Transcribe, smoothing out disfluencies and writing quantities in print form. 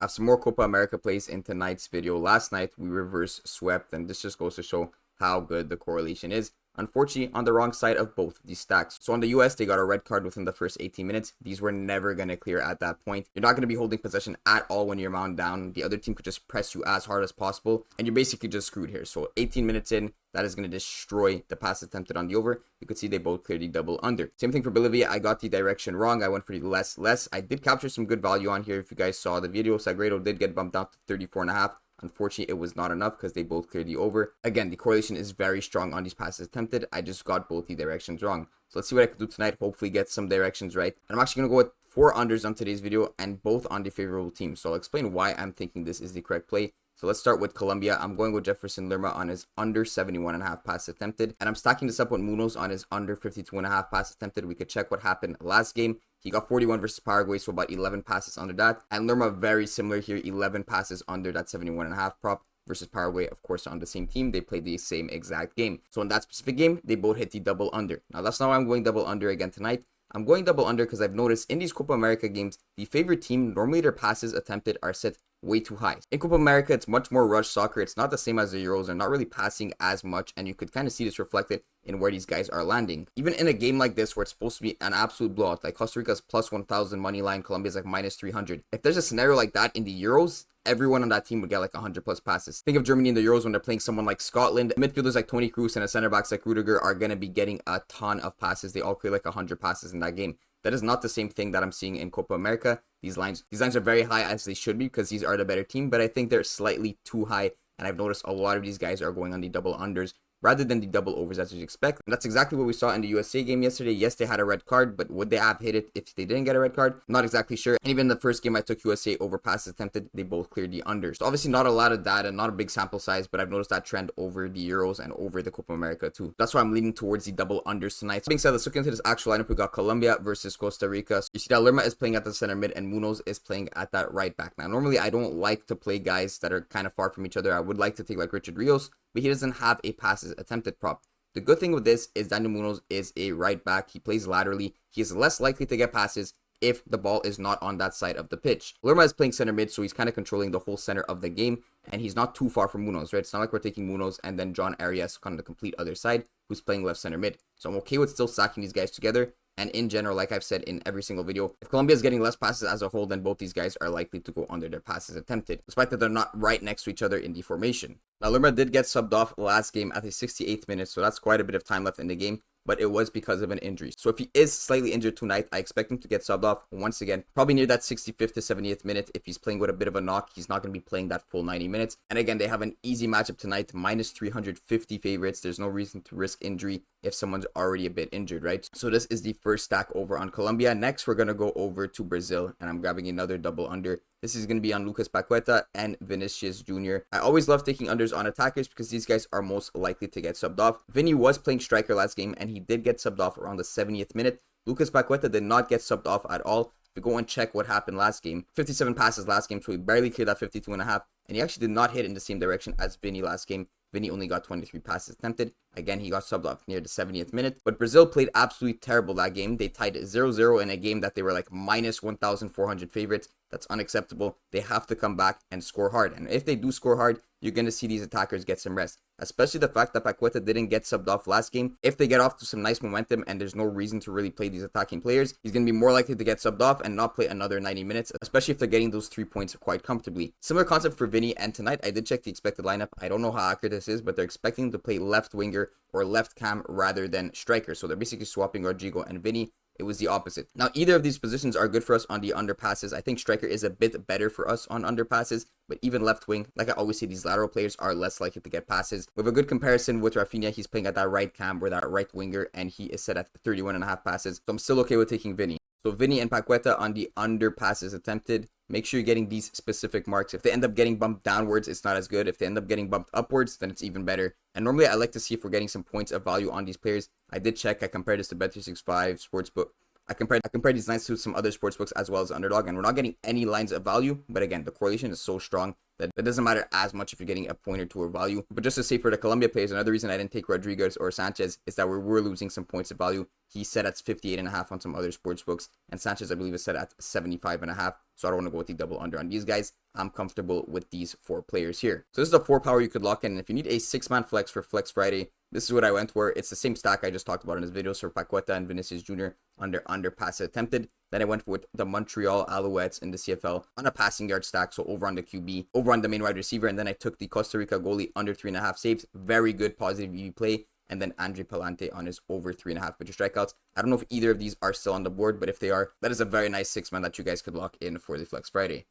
I have some more Copa America plays in tonight's video. Last night, we reverse swept, and this just goes to show how good the correlation is. Unfortunately, on the wrong side of both these stacks. So on the US, they got a red card within the first 18 minutes. These were never going to clear at that point. You're not going to be holding possession at all when you're mound down. The other team could just press you as hard as possible, and you're basically just screwed here. So 18 minutes in, that is going to destroy the pass attempted on the over. You could see they both cleared the double under. Same thing for Bolivia. I got the direction wrong. I went for the less. I did capture some good value on here. If you guys saw the video, Sagredo did get bumped down to 34.5. Unfortunately, it was not enough because they both cleared the over. Again, the correlation is very strong on these passes attempted. I just got both the directions wrong. So let's see what I can do tonight. Hopefully get some directions right. And I'm actually going to go with 4 unders on today's video and both on the favorable team. So I'll explain why I'm thinking this is the correct play. So let's start with Colombia. I'm going with Jefferson Lerma on his under 71.5 pass attempted. And I'm stacking this up with Munoz on his under 52.5 pass attempted. We could check what happened last game. He got 41 versus Paraguay, so about 11 passes under that. And Lerma, very similar here, 11 passes under that 71.5 prop versus Paraguay, of course, on the same team. They played the same exact game. So in that specific game, they both hit the double under. Now, that's not why I'm going double under again tonight. I'm going double under because I've noticed in these Copa America games, the favorite team, normally their passes attempted are set way too high. In Copa America, it's much more rush soccer. It's not the same as the Euros. They're not really passing as much, and you could kind of see this reflected in where these guys are landing. Even in a game like this where it's supposed to be an absolute blowout, like Costa Rica's plus 1,000 money line, Colombia's like minus 300. If there's a scenario like that in the Euros, everyone on that team would get like 100 plus passes. Think of Germany in the Euros when they're playing someone like Scotland. Midfielders like Toni Kroos and a center backs like Rudiger are going to be getting a ton of passes. They all clear like 100 passes in that game. That is not the same thing that I'm seeing in Copa America. These lines are very high, as they should be, because these are the better team, but I think they're slightly too high, and I've noticed a lot of these guys are going on the double unders rather than the double overs as you'd expect. And that's exactly what we saw in the USA game yesterday. Yes, they had a red card, but would they have hit it if they didn't get a red card? I'm not exactly sure. And even in the first game I took USA over passes attempted, they both cleared the unders. So obviously not a lot of data, not a big sample size, but I've noticed that trend over the Euros and over the Copa America too. That's why I'm leaning towards the double unders tonight. So being said, let's look into this actual lineup. We got Colombia versus Costa Rica. So you see that Lerma is playing at the center mid and Munoz is playing at that right back. Now, normally I don't like to play guys that are kind of far from each other. I would like to take like Richard Rios, but he doesn't have a passes attempted prop. The good thing with this is Daniel Munoz is a right back. He plays laterally. He is less likely to get passes if the ball is not on that side of the pitch. Lerma is playing center mid, so he's kind of controlling the whole center of the game, and he's not too far from Munoz, right? It's not like we're taking Munoz and then John Arias on the complete other side, who's playing left center mid. So I'm okay with still stacking these guys together. And in general, like I've said in every single video, if Colombia is getting less passes as a whole, then both these guys are likely to go under their passes attempted, despite that they're not right next to each other in the formation. Now, Lerma did get subbed off last game at the 68th minute, so that's quite a bit of time left in the game, but it was because of an injury. So if he is slightly injured tonight, I expect him to get subbed off once again, probably near that 65th to 70th minute. If he's playing with a bit of a knock, he's not going to be playing that full 90 minutes. And again, they have an easy matchup tonight, minus 350 favorites. There's no reason to risk injury if someone's already a bit injured, right? So this is the first stack over on Colombia. Next, we're going to go over to Brazil, and I'm grabbing another double under. This is going to be on Lucas Paqueta and Vinicius Jr. I always love taking unders on attackers because these guys are most likely to get subbed off. Vinny was playing striker last game, and he did get subbed off around the 70th minute. Lucas Paqueta did not get subbed off at all. If we go and check what happened last game, 57 passes last game, so he barely cleared that 52.5, and he actually did not hit in the same direction as Vinny last game. Vinny only got 23 passes attempted. Again, he got subbed off near the 70th minute. But Brazil played absolutely terrible that game. They tied 0-0 in a game that they were like minus 1,400 favorites. That's unacceptable. They have to come back and score hard. And if they do score hard, you're going to see these attackers get some rest. Especially the fact that Paqueta didn't get subbed off last game. If they get off to some nice momentum and there's no reason to really play these attacking players, he's going to be more likely to get subbed off and not play another 90 minutes, especially if they're getting those 3 points quite comfortably. Similar concept for Vinny, and tonight I did check the expected lineup. I don't know how accurate this is, but they're expecting to play left winger or left cam rather than striker. So they're basically swapping Rodrigo and Vinny. It was the opposite. Now, either of these positions are good for us on the underpasses. I think striker is a bit better for us on underpasses, but even left wing, like I always say, these lateral players are less likely to get passes. We have a good comparison with Rafinha. He's playing at that right cam or that right winger, and he is set at 31.5 passes. So I'm still okay with taking Vinny. So Vinny and Paqueta on the under passes attempted. Make sure you're getting these specific marks. If they end up getting bumped downwards, it's not as good. If they end up getting bumped upwards, then it's even better. And normally I like to see if we're getting some points of value on these players. I did check. I compared this to Bet365 Sportsbook. I compared these lines to some other sportsbooks as well as underdog, and we're not getting any lines of value. But again, the correlation is so strong that it doesn't matter as much if you're getting a point or two of value. But just to say for the Colombia plays, another reason I didn't take Rodriguez or Sanchez is that we were losing some points of value. He's set at 58.5 on some other sports books, and Sanchez, I believe, is set at 75.5. So I don't want to go with the double under on these guys. I'm comfortable with these 4 players here. So this is a 4 power you could lock in. And if you need a 6-man flex for Flex Friday, this is what I went for. It's the same stack I just talked about in this video. So Paqueta and Vinicius Jr. under pass attempted. Then I went with the Montreal Alouettes in the CFL on a passing yard stack. So over on the QB, over on the main wide receiver. And then I took the Costa Rica goalie under 3.5 saves. Very good positive EV play. And then Andre Palante on his over 3.5 pitcher strikeouts. I don't know if either of these are still on the board, but if they are, that is a very nice 6-man that you guys could lock in for the Flex Friday.